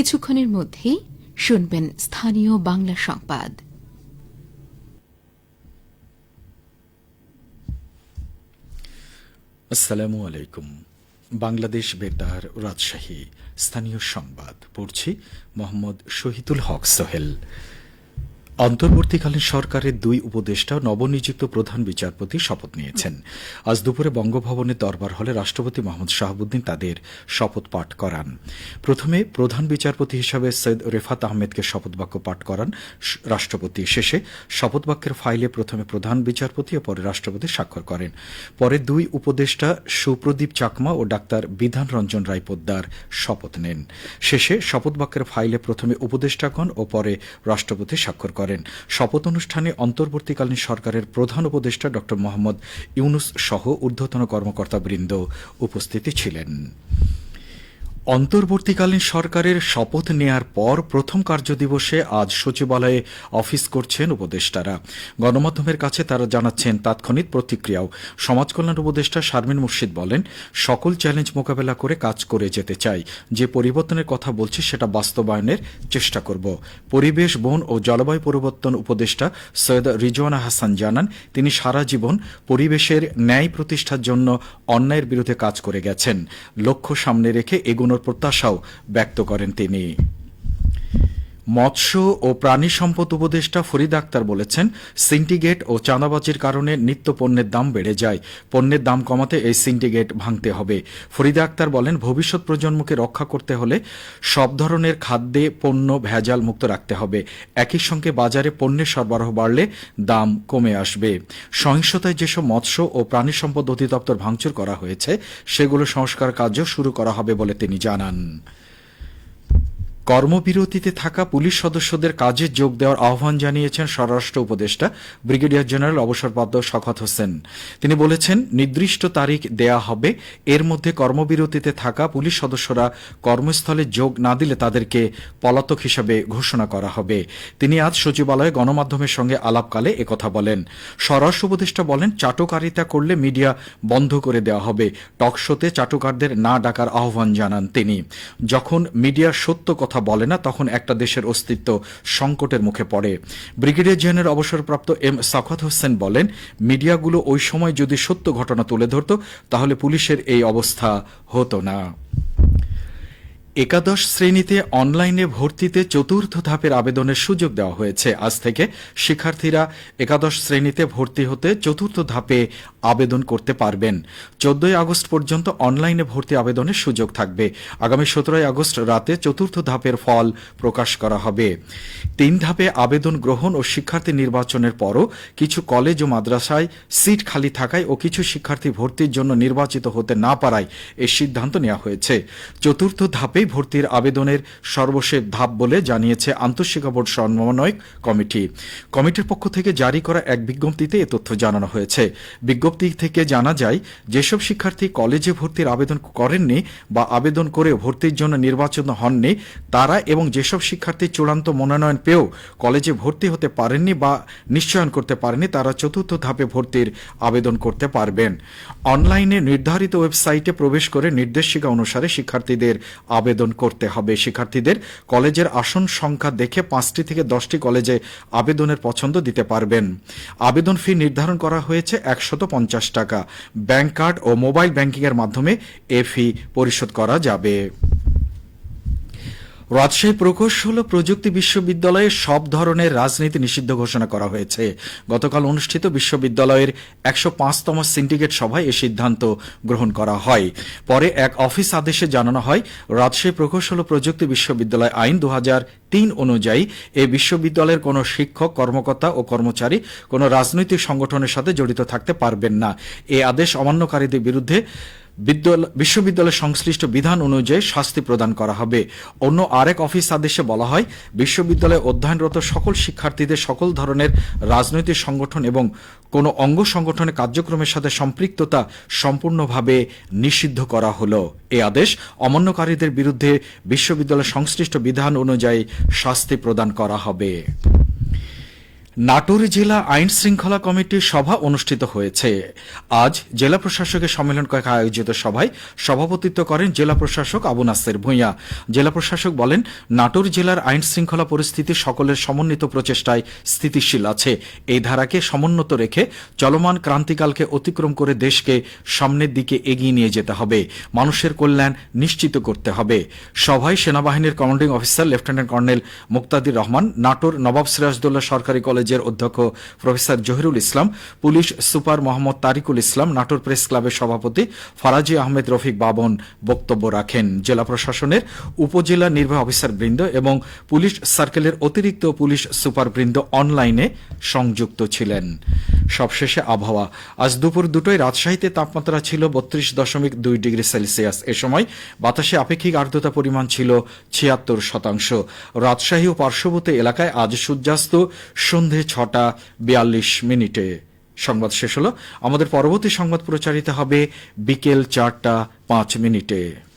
কিছুক্ষণের মধ্যেই শুনবেন স্থানীয় বাংলা সংবাদ। আসসালামু আলাইকুম। বাংলাদেশ বেতার, রাজশাহী। স্থানীয় সংবাদ পড়ছি মোহাম্মদ শহীদুল হক সোহেল। অন্তর্বর্তীকালীন সরকারের দুই উপদেষ্টা নবনিযুক্ত প্রধান বিচারপতি শপথ নিয়েছেন। আজ দুপুরে বঙ্গভবনের দরবার হলে রাষ্ট্রপতি মোহাম্মদ শাহাবুদ্দিন তাদের শপথ পাঠ করান। প্রথমে প্রধান বিচারপতি হিসাবে সৈয়দ রেফাত আহমেদকে শপথ বাক্য পাঠ করান রাষ্ট্রপতি। শেষে শপথ বাক্যের ফাইলে প্রথমে প্রধান বিচারপতি ও পরে রাষ্ট্রপতি স্বাক্ষর করেন। পরে দুই উপদেষ্টা সুপ্রদীপ চাকমা ও ডাক্তার বিধান রঞ্জন রায় পোদ্দার শপথ নেন। শেষে শপথ বাক্যের ফাইলে প্রথমে উপদেষ্টাগণ ও পরে রাষ্ট্রপতি স্বাক্ষর করেন। শপথ অনুষ্ঠানে অন্তর্বর্তীকালীন সরকারের প্রধান উপদেষ্টা ড মোহাম্মদ ইউনুস সহ ঊর্ধ্বতন কর্মকর্তাবৃন্দ উপস্থিত ছিলেন। অন্তর্বর্তীকালীন সরকারের শপথ নেয়ার পর প্রথম কার্যদিবসে আজ সচিবালয়ে অফিস করছেন উপদেষ্টারা। গণমাধ্যমের কাছে তারা জানাচ্ছেন তাৎক্ষণিক প্রতিক্রিয়াও। সমাজকল্যাণ উপদেষ্টা শারমিন মুর্শিদ বলেন, সকল চ্যালেঞ্জ মোকাবেলা করে কাজ করে যেতে চাই। যে পরিবর্তনের কথা বলছি সেটা বাস্তবায়নের চেষ্টা করব। পরিবেশ, বন ও জলবায়ু পরিবর্তন উপদেষ্টা সৈয়দ রিজওয়ানা হাসান জানান, তিনি সারা জীবন পরিবেশের ন্যায় প্রতিষ্ঠার জন্য অন্যায়ের বিরুদ্ধে কাজ করে গেছেন। লক্ষ্য সামনে রেখে এগুনোর প্রত্যাশাও ব্যক্ত করেন তিনি। মৎস্য ও প্রাণী সম্পদ উপদেষ্টা ফরিদ আক্তার বলেছেন, সিন্ডিকেট ও চাঁদাবাজির কারণে নিত্য পণ্যের দাম বেড়ে যায়। পণ্যের দাম কমাতে এই সিন্ডিকেট ভাঙতে হবে। ফরিদ আক্তার বলেন, ভবিষ্যৎ প্রজন্মকে রক্ষা করতে হলে সব ধরনের খাদ্যে পণ্য ভেজাল মুক্ত রাখতে হবে। একই সঙ্গে বাজারে পণ্যের সরবরাহ বাড়লে দাম কমে আসবে। সহিংসতায় যেসব মৎস্য ও প্রাণী সম্পদ অধিদপ্তর ভাঙচুর করা হয়েছে সেগুলো সংস্কার কার্য শুরু করা হবে বলে তিনি জানান। কর্মবিরতিতে থাকা পুলিশ সদস্যদের কাজে যোগ দেওয়ার আহ্বান জানিয়েছেন স্বরাষ্ট্র উপদেষ্টা ব্রিগেডিয়ার জেনারেল অবসরপ্রাপ্ত শওকত হোসেন। তিনি বলেছেন, নির্দিষ্ট তারিখ দেয়া হবে, এর মধ্যে কর্মবিরতিতে থাকা পুলিশ সদস্যরা কর্মস্থলে যোগ না দিলে তাদেরকে পলাতক হিসেবে ঘোষণা করা হবে। তিনি আজ সচিবালয়ে গণমাধ্যমের সঙ্গে আলাপকালে একথা বলেন। স্বরাষ্ট্র উপদেষ্টা বলেন, চাটুকারিতা করলে মিডিয়া বন্ধ করে দেওয়া হবে। টকশোতে চাটুকারদের না ডাকার আহ্বান জানান তিনি। যখন মিডিয়া সত্য কথা বলে না তখন একটা দেশের অস্তিত্ব সংকটের মুখে পড়ে। ব্রিগেডিয়ার জেনারেল অবসরপ্রাপ্ত এম শওকত হোসেন বলেন, মিডিয়াগুলো ওই সময় যদি সত্য ঘটনা তুলে ধরত তাহলে পুলিশের এই অবস্থা হতো না। একাদশ শ্রেণীতে অনলাইনে ভর্তিতে চতুর্থ ধাপের আবেদনের সুযোগ দেওয়া হয়েছে। আজ থেকে শিক্ষার্থীরা একাদশ শ্রেণীতে ভর্তি হতে চতুর্থ ধাপে আবেদন করতে পারবেন। 14 আগস্ট পর্যন্ত অনলাইনে ভর্তি আবেদনের সুযোগ থাকবে। আগামী 17 আগস্ট রাতে চতুর্থ ধাপের ফল প্রকাশ করা হবে। 3 ধাপে আবেদন গ্রহণ ও শিক্ষার্থী নির্বাচনের পরও কিছু কলেজ ও মাদ্রাসায় সিট খালি থাকায় ও কিছু শিক্ষার্থী ভর্তির জন্য নির্বাচিত হতে না পারায় এই সিদ্ধান্ত নেওয়া হয়েছে। চতুর্থ ধাপে ভর্তির আবেদনের সর্বশেষ ধাপ বলে জানিয়েছে আন্তঃশিক্ষা বোর্ড সমন্বয়ক কমিটি। কমিটির পক্ষ থেকে জারি করা এক বিজ্ঞপ্তিতে এ তথ্য জানানো হয়েছে। বিজ্ঞপ্তি থেকে জানা যায়, যেসব শিক্ষার্থী কলেজে ভর্তির আবেদন করেননি বা আবেদন করে ভর্তির জন্য নির্বাচিত হননি তারা এবং যেসব শিক্ষার্থী চূড়ান্ত মনোনয়ন পেয়েও কলেজে ভর্তি হতে পারেননি বা নিশ্চয়ন করতে পারেনি তারা চতুর্থ ধাপে ভর্তির আবেদন করতে পারবেন। অনলাইনে নির্ধারিত ওয়েবসাইটে প্রবেশ করে নির্দেশিকা অনুসারে শিক্ষার্থীদের আবেদন করতে হবে। শিক্ষার্থীদের কলেজের আসন সংখ্যা দেখে 5টি থেকে 10টি কলেজে আবেদনের পছন্দ দিতে পারবেন। আবেদন ফি নির্ধারণ করা হয়েছে 150 টাকা। ব্যাংক কার্ড ও মোবাইল ব্যাংকিং এর মাধ্যমে এ ফি পরিশোধ করা যাবে। রাজশাহী প্রকৌশল ও প্রযুক্তি বিশ্ববিদ্যালয়ে সব ধরনের রাজনীতি নিষিদ্ধ ঘোষণা করা হয়েছে। গতকাল অনুষ্ঠিত বিশ্ববিদ্যালয়ের 105তম সিন্ডিকেট সভায় এ সিদ্ধান্ত গ্রহণ করা হয়। পরে এক অফিস আদেশে জানানো হয়, রাজশাহী প্রকৌশল ও প্রযুক্তি বিশ্ববিদ্যালয় আইন 2003 অনুযায়ী এই বিশ্ববিদ্যালয়ের কোনো শিক্ষক, কর্মকর্তা ও কর্মচারী কোনো রাজনৈতিক সংগঠনের সাথে জড়িত থাকতে পারবেন না। এই আদেশ অমান্যকারীদের বিরুদ্ধে বিশ্ববিদ্যালয় সংশ্লিষ্ট বিধান অনুযায়ী শাস্তি প্রদান করা হবে। অন্য আরেক অফিস আদেশে বলা হয়, বিশ্ববিদ্যালয়ে অধ্যয়নরত সকল শিক্ষার্থীদের সকল ধরনের রাজনৈতিক সংগঠন এবং কোনো অঙ্গ সংগঠনের কার্যক্রমের সাথে সম্পৃক্ততা সম্পূর্ণভাবে নিষিদ্ধ করা হলো। এই আদেশ অমান্যকারীদের বিরুদ্ধে বিশ্ববিদ্যালয় সংশ্লিষ্ট বিধান অনুযায়ী শাস্তি প্রদান করা হবে। নাটোর জেলা আইন শৃঙ্খলা কমিটির সভা অনুষ্ঠিত হয়েছে। আজ জেলা প্রশাসকের সম্মেলন কক্ষে আয়োজিত সভায় সভাপতিত্ব করেন জেলা প্রশাসক আবু নাসের ভূঁইয়া। জেলা প্রশাসক বলেন, নাটোর জেলার আইন শৃঙ্খলা পরিস্থিতি সকলের সমন্বিত প্রচেষ্টায় স্থিতিশীল আছে। এই ধারাকে সমুন্নত রেখে চলমান ক্রান্তিকালকে অতিক্রম করে দেশকে সামনের দিকে এগিয়ে নিয়ে যেতে হবে, মানুষের কল্যাণ নিশ্চিত করতে হবে। সভায় সেনাবাহিনীর কমান্ডিং অফিসার লেফটেন্যান্ট কর্নেল মুক্তাদির রহমান, নাটোর নবাব সিরাজদৌল্লা সরকারি কলেজের অধ্যক্ষ প্রফেসর জহিরুল ইসলাম, পুলিশ সুপার মোহাম্মদ তারিকুল ইসলাম, নাটোর প্রেস ক্লাবের সভাপতি ফারাজি আহমেদ রফিক বাবন বক্তব্য রাখেন। জেলা প্রশাসনের উপজেলা নির্বাহী অফিসার বৃন্দ এবং পুলিশ সার্কেলের অতিরিক্ত পুলিশ সুপার বৃন্দ অনলাইনে সংযুক্ত ছিলেন। সবশেষে আবহাওয়া। আজ দুপুর 2টায় রাজশাহীতে তাপমাত্রা ছিল 32.2 ডিগ্রি সেলসিয়াস। এ সময় বাতাসে আপেক্ষিক আর্দ্রতা পরিমাণ ছিল 76%। রাজশাহী ও পার্শ্ববর্তী এলাকায় আজ সূর্যাস্ত সন্ধে 6:42। সংবাদ শেষ হলো। আমাদের পরবর্তী সংবাদ প্রচারিত হবে বিকেল 4:05।